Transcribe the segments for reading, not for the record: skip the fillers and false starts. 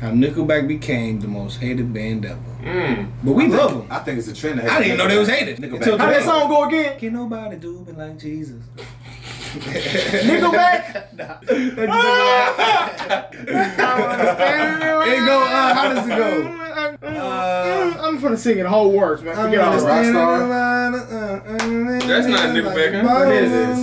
How Nickelback became the most hated band ever. But we love them. I think it's a trend. I didn't even know they was hated. How that song go again? Can't nobody do it like Jesus. Nickelback? Nah. It go, how does it go? I'm finna sing it whole words, man. Forget all the Rockstar. That's not Nickelback, huh? What is this?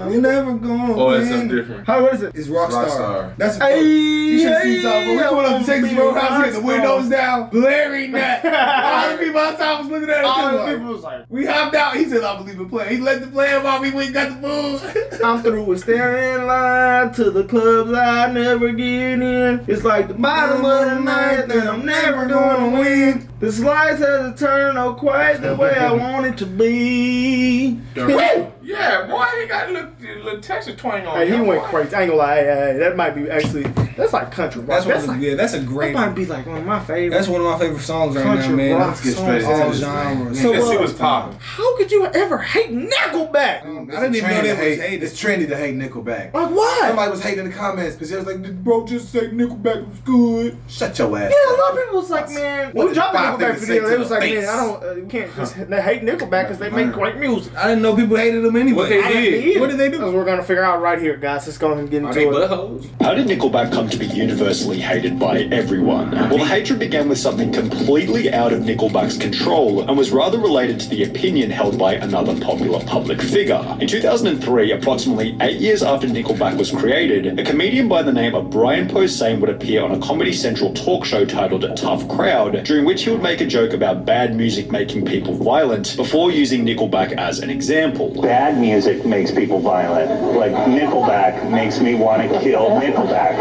We never gonna Oh, it's something different. What is it? It's Rockstar. That's Hey, you should see something. We pulled up to Texas hey, Roadhouse, get the Rockstar. windows down, blaring that. All the people outside was looking at us. All the like, people was like, we hopped out. He said, "I believe in playing." He let the play while we went and got the food. I'm through with staring in line to the clubs I never get in. It's like the bottom of the night that I'm never gonna win. The slice hasn't turned out quite the way I want it to be. Yeah, boy, he got a little Texas twang on Hey, he him, went boy. crazy. I ain't gonna lie. Hey, that might be actually. That's like country rock. That's a great. That might be like one of my favorites. That's one of my favorite songs right Country now, man. rock Let's get songs. straight into All this, man. genres. So, Because he was popping. How could you ever hate Nickelback? I didn't even know they was hated. It's trendy to hate Nickelback. Like what? Somebody was hating in the comments because they was like, bro, just say Nickelback was good. Shut your ass. Yeah, a lot of people was like, man, when we dropped the Five Nickelback things to video, say they to was the like, face. man, I don't, you can't just hate Nickelback because they make great music. I didn't know people hated them anyway. What they did? What did they do? That's what we're gonna figure out right here, guys. Let's go ahead and get Are into they it. buttholes? How did Nickelback come to be universally hated by everyone? Well, the hatred began with something completely out of Nickelback's control and was rather related to the opinion held by another popular public figure. In 2003, approximately 8 years after Nickelback was created, a comedian by the name of Brian Posehn would appear on a Comedy Central talk show titled Tough Crowd, during which he would make a joke about bad music making people violent before using Nickelback as an example. Bad music makes people violent. Like Nickelback makes me want to kill Nickelback.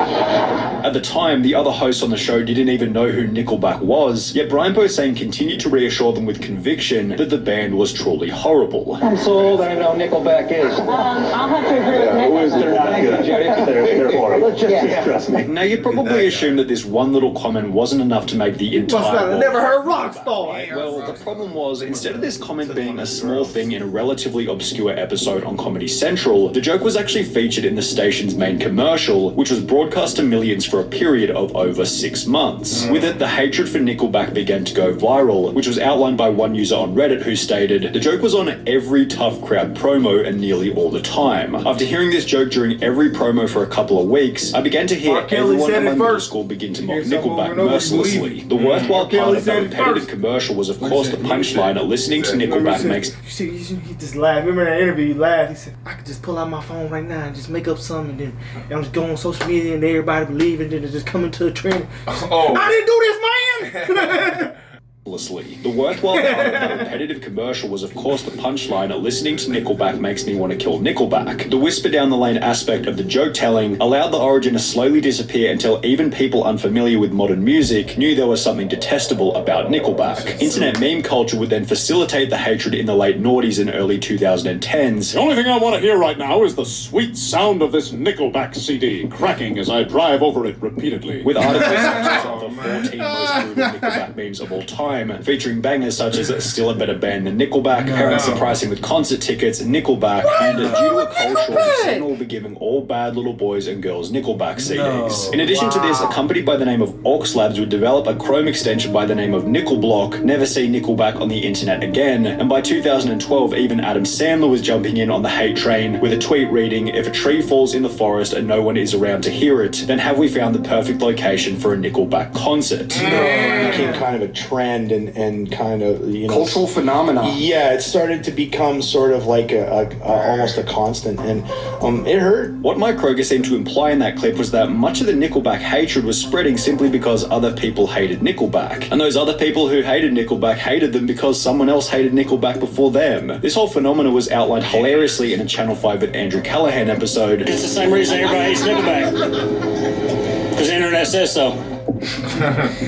At the time, the other hosts on the show didn't even know who Nickelback was, yet Brian Posehn continued to reassure them with conviction that the band was truly horrible. I'm so old, I don't know what Nickelback is. I'll have to agree with Nick. They're not good. They're horrible. Just trust me. Now, you'd probably assume that this one little comment wasn't enough to make the entire I never heard Rockstar. Well, the problem was, instead of this comment being a small thing in a relatively obscure episode on Comedy Central, the joke was actually featured in the station's main commercial, which was broadcast to millions for a period of over 6 months. With it, the hatred for Nickelback began to go viral, which was outlined by one user on Reddit who stated, "The joke was on every Tough Crowd promo and nearly all the time. After hearing this joke during every promo for a couple of weeks, I began to hear everyone in my middle school begin to mock Nickelback mercilessly. The worthwhile part of the repetitive commercial was, of course, the punchline, listening to Nickelback makes..." You see, he just laughed. Remember that interview? He laughed. He said, "I could just pull out my phone right now and just make up something, and then I'm just going on social media and everybody believe it, and then it just come into a trend." Oh. I didn't do this, man. The worthwhile part of the repetitive commercial was, of course, the punchline, "Listening to Nickelback makes me want to kill Nickelback." The whisper down the lane aspect of the joke telling allowed the origin to slowly disappear until even people unfamiliar with modern music knew there was something detestable about Nickelback. Internet meme culture would then facilitate the hatred in the late noughties and early 2010s. The only thing I want to hear right now is the sweet sound of this Nickelback CD cracking as I drive over it repeatedly. With articles such as of the 14 most brutal Nickelback memes of all time, featuring bangers such as "Still a better band than Nickelback," "Parents surprising with concert tickets," "Nickelback," and due to a culture of Nickelback will be giving all bad little boys and girls Nickelback CDs. In addition to this, a company by the name of Aux Labs would develop a Chrome extension by the name of Nickelblock, never see Nickelback on the internet again, and by 2012 even Adam Sandler was jumping in on the hate train with a tweet reading, "If a tree falls in the forest and no one is around to hear it, then have we found the perfect location for a Nickelback concert?" It became kind of a trend and kind of, you know, Cultural phenomenon. Yeah, it started to become sort of like a almost a constant, and it hurt. What Mike Kroger seemed to imply in that clip was that much of the Nickelback hatred was spreading simply because other people hated Nickelback, and those other people who hated Nickelback hated them because someone else hated Nickelback before them. This whole phenomena was outlined hilariously in a Channel 5 with Andrew Callahan episode. It's the same reason everybody hates Nickelback. Because the internet says so.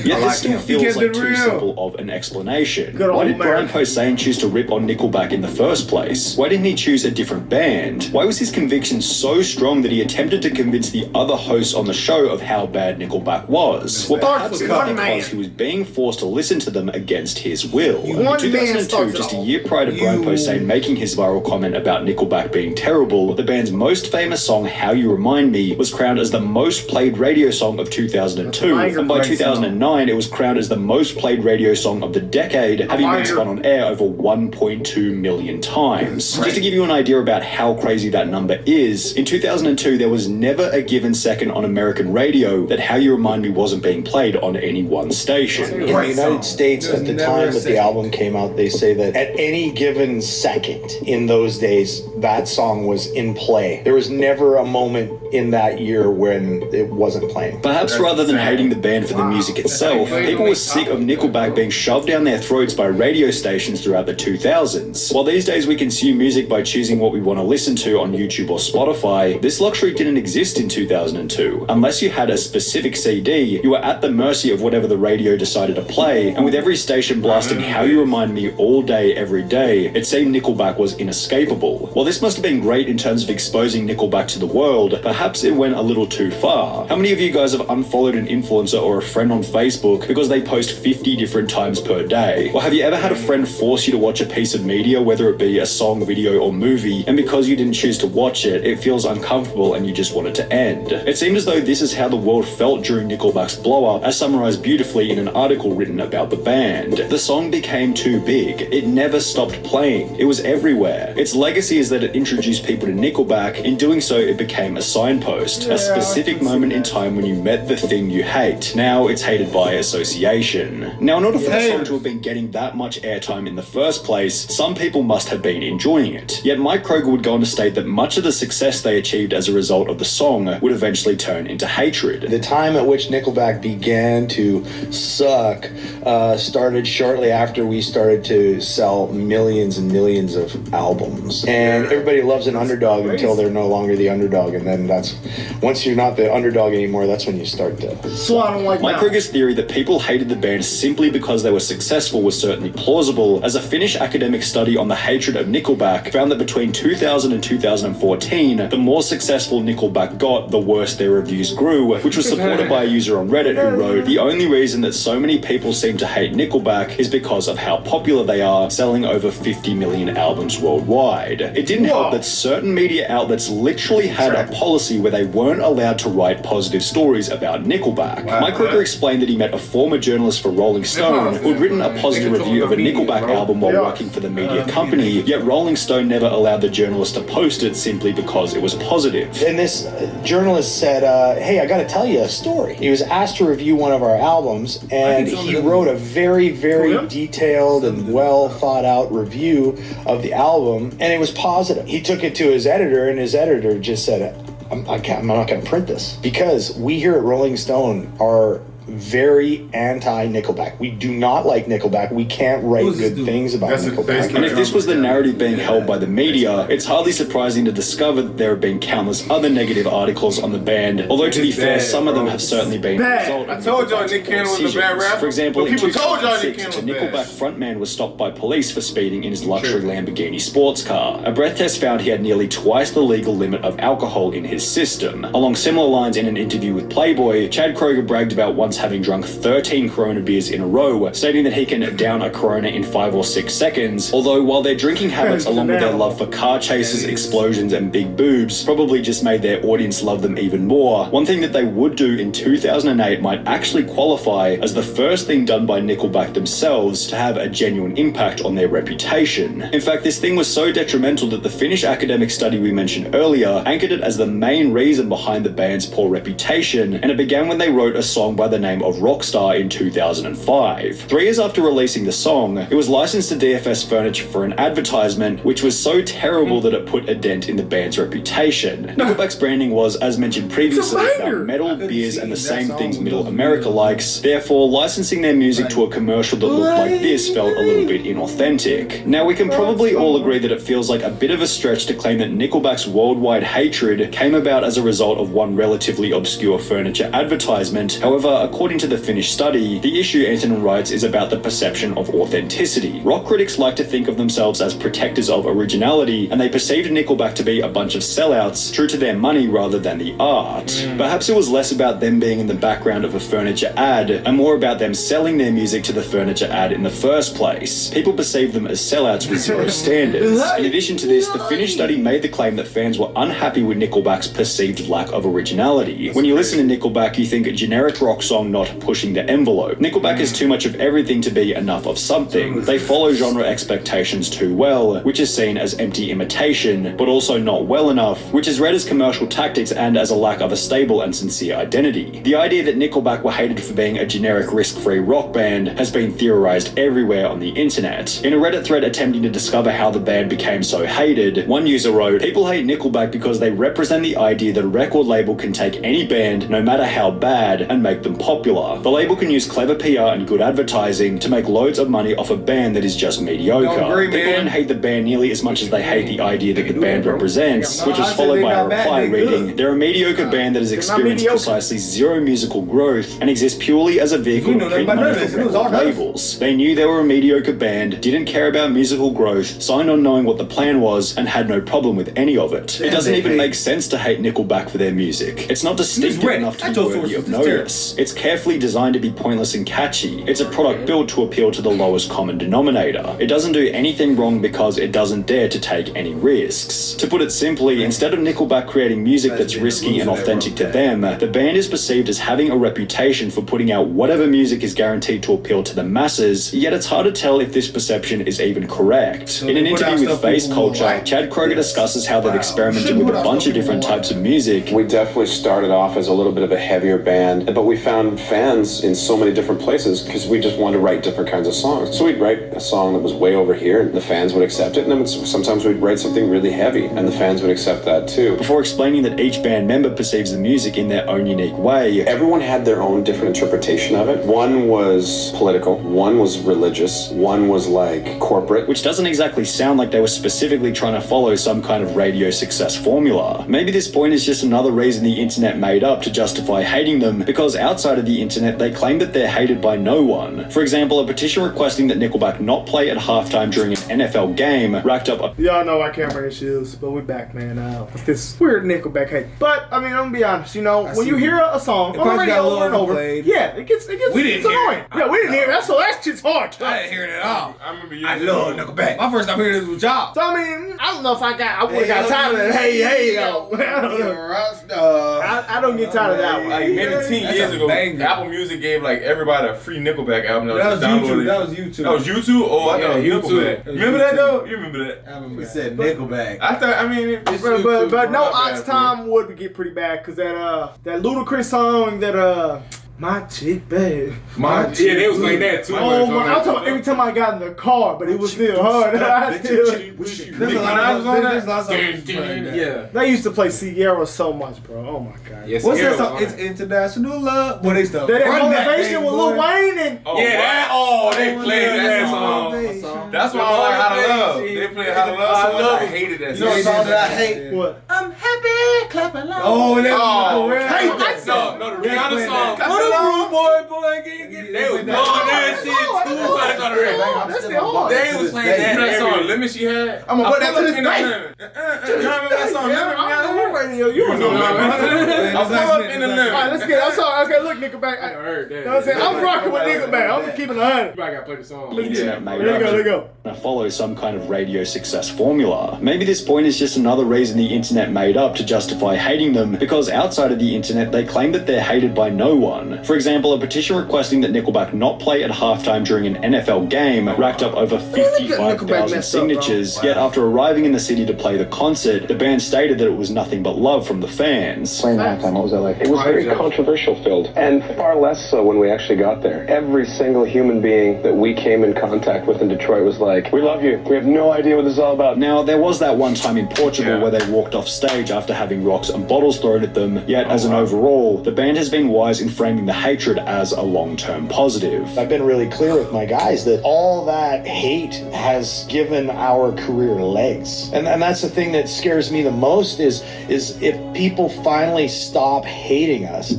Yet this still feels kept like it too real. simple of an explanation. Good Why old did Brian America. Posehn choose to rip on Nickelback in the first place? Why didn't he choose a different band? Why was his conviction so strong that he attempted to convince the other hosts on the show of how bad Nickelback was? Well, perhaps it was one man. because he was being forced to listen to them against his will. In One man 2002, starts it just a all. year prior to Brian Posehn making his viral comment about Nickelback being terrible, the band's most famous song, How You Remind Me, was crowned as the most played radio song of 2002, and by 2009 it was crowned as the most played radio song of the decade, having been spun on air over 1.2 million times. Just to give you an idea about how crazy that number is, in 2002 there was never a given second on American radio that How You Remind Me wasn't being played on any one station. In the United States, at the time that the album came out, they say that at any given second in those days, that song was in play. There was never a moment in that year when it wasn't playing. Perhaps rather than hating the band for the music itself, people were sick of Nickelback being shoved down their throats by radio stations throughout the 2000s. While these days we consume music by choosing what we want to listen to on YouTube or Spotify, this luxury didn't exist in 2002. Unless you had a specific CD, you were at the mercy of whatever the radio decided to play, and with every station blasting How You Remind Me all day, every day, it seemed Nickelback was inescapable. While this must have been great in terms of exposing Nickelback to the world, perhaps it went a little too far. How many of you guys have unfollowed an influencer or a friend on Facebook because they post 50 different times per day? Or have you ever had a friend force you to watch a piece of media, whether it be a song, video, or movie, and because you didn't choose to watch it, it feels uncomfortable and you just want it to end? It seemed as though this is how the world felt during Nickelback's blow-up, as summarized beautifully in an article written about the band. The song became too big. It never stopped playing. It was everywhere. Its legacy is that it introduced people to Nickelback. In doing so, it became a signpost, a specific moment in time when you met the thing you hate. Now it's hated by association. Now, in order for the song to have been getting that much airtime in the first place, some people must have been enjoying it. Yet Mike Kroger would go on to state that much of the success they achieved as a result of the song would eventually turn into hatred. The time at which Nickelback began to suck started shortly after we started to sell millions and millions of albums. And everybody loves an underdog until they're no longer the underdog. And then that's, once you're not the underdog anymore, that's when you start to... So I don't like Mike that. Krieger's theory that people hated the band simply because they were successful was certainly plausible, as a Finnish academic study on the hatred of Nickelback found that between 2000 and 2014, the more successful Nickelback got, the worse their reviews grew, which was supported by a user on Reddit who wrote, "The only reason that so many people seem to hate Nickelback is because of how popular they are, selling over 50 million albums worldwide." It didn't help that certain media outlets literally had a policy where they weren't allowed to write positive stories about Nickelback. Mike Krieger explained that he met a former journalist for Rolling Stone who had written a positive review of a Nickelback album while working for the media company, yet Rolling Stone never allowed the journalist to post it simply because it was positive. And this journalist said, hey, I gotta tell you a story. He was asked to review one of our albums, and he wrote a very, very detailed and well thought out review of the album, and it was positive. He took it to his editor, and his editor just said, I'm not gonna print this, because we here at Rolling Stone are very anti-Nickelback. We do not like Nickelback. We can't write good things about Nickelback. And if this was the narrative being held by the media, it's hardly surprising to discover that there have been countless other negative articles on the band, although to be fair, some of them have certainly been a result of I told y'all Nick Cannon was a bad rapper. For example, in people told y'all Nick 2006, Cannon the was bad. Nickelback frontman was stopped by police for speeding in his luxury Lamborghini sports car. A breath test found he had nearly twice the legal limit of alcohol in his system. Along similar lines, in an interview with Playboy, Chad Kroger bragged about once having drunk 13 Corona beers in a row, stating that he can down a Corona in 5 or 6 seconds, although while their drinking habits along with their love for car chases, explosions and big boobs probably just made their audience love them even more, one thing that they would do in 2008 might actually qualify as the first thing done by Nickelback themselves to have a genuine impact on their reputation. In fact, this thing was so detrimental that the Finnish academic study we mentioned earlier anchored it as the main reason behind the band's poor reputation, and it began when they wrote a song by the name of Rockstar in 2005. 3 years after releasing the song, it was licensed to DFS Furniture for an advertisement, which was so terrible that it put a dent in the band's reputation. Nickelback's branding was, as mentioned previously, about metal, beers, and the same things Middle America likes. Therefore, licensing their music to a commercial that looked like this felt a little bit inauthentic. Now, we can probably all agree that it feels like a bit of a stretch to claim that Nickelback's worldwide hatred came about as a result of one relatively obscure furniture advertisement. However, according to the Finnish study, the issue, Antonin writes, is about the perception of authenticity. Rock critics like to think of themselves as protectors of originality, and they perceived Nickelback to be a bunch of sellouts, true to their money rather than the art. Perhaps it was less about them being in the background of a furniture ad, and more about them selling their music to the furniture ad in the first place. People perceive them as sellouts with zero standards. In addition to this, the Finnish study made the claim that fans were unhappy with Nickelback's perceived lack of originality. When you listen to Nickelback, you think a generic rock song not pushing the envelope. Nickelback is too much of everything to be enough of something. They follow genre expectations too well, which is seen as empty imitation, but also not well enough, which is read as commercial tactics and as a lack of a stable and sincere identity. The idea that Nickelback were hated for being a generic risk-free rock band has been theorized everywhere on the internet. In a Reddit thread attempting to discover how the band became so hated, one user wrote, "People hate Nickelback because they represent the idea that a record label can take any band, no matter how bad, and make them popular. The label can use clever PR and good advertising to make loads of money off a band that is just mediocre. People don't hate the band nearly as much as they hate the idea that the band represents," which was followed by a reply reading, "They're a mediocre band that has experienced precisely zero musical growth and exists purely as a vehicle to print money for record labels. They knew they were a mediocre band, didn't care about musical growth, signed on knowing what the plan was, and had no problem with any of it. It doesn't even make sense to hate Nickelback for their music. It's not distinctive enough to be worthy of notice. It's carefully designed to be pointless and catchy. It's a product built to appeal to the lowest common denominator. It doesn't do anything wrong because it doesn't dare to take any risks. To put it simply, instead of Nickelback creating music that's risky and authentic to them, the band is perceived as having a reputation for putting out whatever music is guaranteed to appeal to the masses, yet it's hard to tell if this perception is even correct. In an interview with Face Culture, Chad Kroger discusses how they've experimented with a bunch of different types of music. We definitely started off as a little bit of a heavier band, but we found fans in so many different places because we just wanted to write different kinds of songs. So we'd write a song that was way over here and the fans would accept it, and then sometimes we'd write something really heavy and the fans would accept that too. Before explaining that each band member perceives the music in their own unique way. Everyone had their own different interpretation of it. One was political, one was religious, one was like corporate. Which doesn't exactly sound like they were specifically trying to follow some kind of radio success formula. Maybe this point is just another reason the internet made up to justify hating them, because outside of the internet they claim that they're hated by no one. For example, a petition requesting that Nickelback not play at halftime during an NFL game racked up a... Y'all know I can't bring shoes, but we're back, man. With this weird Nickelback hate. But, I mean, I'm gonna be honest, you know, when you hear a song on the radio over and over, yeah, it gets it's annoying. Yeah, we didn't hear that, so that shit's hard. I didn't hear it at all. I remember you. I love Nickelback. My first time hearing this was y'all. So, I mean, I don't know if I would've got tired of that. Hey, yo. I don't get tired of that one. Like maybe 10 years ago, Apple Music gave like everybody a free Nickelback album. That was YouTube. That was YouTube. That was YouTube? Oh, I thought it was Nickelback. You remember that though? You remember that? We said Nickelback. I thought, I mean, but no Ox Time would get pretty bad because that Ludacris song that my chick bad. Yeah, they was like that too. Oh my! I'm talking about every time I got in the car, but it was still hard. Yeah. They used to play Sierra so much, bro. Oh my god. Yes, what's that song? It's International Love. What they stuff? That Motivation with Lil Wayne and they played that song. That's why I like How to Love. They played How to Love so much. I hated that song. You know a song that I hate? What? I'm happy, clap along. Oh, I hate that song. No, the Rihanna song. Boy, get they was blowing that shit too. They was playing that song. Limit she had. I'm gonna put that to this day. You remember that song? You remember that? I'm up in the limit. Alright, let's get. I'm sorry. Okay, look, Nickelback. I heard that. You know what I'm saying? I'm rocking with Nickelback. I'm keeping 100. You gotta play the song. There you go. Follow some kind of radio success formula. Maybe this point is just another reason the internet made up to justify hating them, because outside of the internet they claim that they're hated by no one. For example, a petition requesting that Nickelback not play at halftime during an NFL game racked up over 55,000 signatures, yet after arriving in the city to play the concert, the band stated that it was nothing but love from the fans. Playing halftime, what was that like? It was very controversial filled, and far less so when we actually got there. Every single human being that we came in contact with in Detroit was like, we love you. We have no idea what this is all about. Now, there was that one time in Portugal where they walked off stage after having rocks and bottles thrown at them, yet as an overall, the band has been wise in framing the hatred as a long-term positive. I've been really clear with my guys that all that hate has given our career legs. And that's the thing that scares me the most is if people finally stop hating us.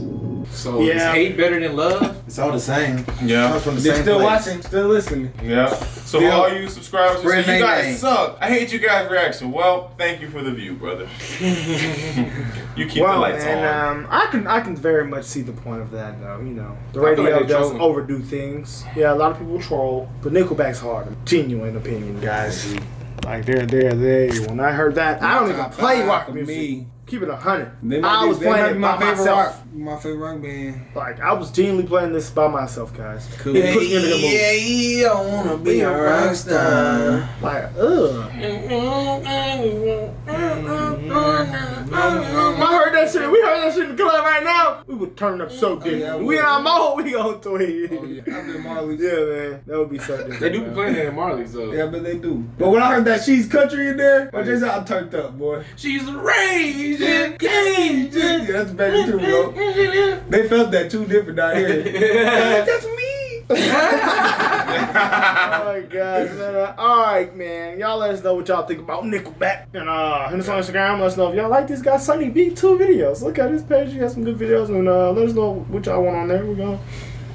So is hate better than love? It's all the same. Yeah. Comes from the They're same still place. watching, still listening. Yeah. So for all you subscribers, who say, Spread you guys name. suck. I hate you guys' reaction. Well, thank you for the view, brother. You keep the lights on. I can very much see the point of that, though. You know, the I feel radio like they does trolling. overdo things. Yeah, a lot of people troll, but Nickelback's hard. Genuine opinion, guys. Like they're there. When I heard that, I don't even play rock music. Keep it 100. I was playing it by myself. My favorite rock band. Like I was genuinely playing this by myself, guys. Cool. It put me in the mood. I wanna be a rock star. Like, ugh. I heard that shit. We heard that shit in the club right now. We would turn up so good. yeah, We in our mode, we gon' tweet. Oh yeah, I did Marley's. Yeah, man. That would be so different. They do be playing that in Marley's, though. Yeah, but they do. But when I heard that She's Country in there, I just I turned up, boy. She's raging, caging. Yeah, that's baby too, bro. They felt that too different down here. That's me. Oh my god, man. Alright, man. Y'all let us know what y'all think about Nickelback. And hit us on Instagram. Let us know if y'all like this guy Sunny V2 videos. Look at his page. He has some good videos. And let us know what y'all want on there. We're gonna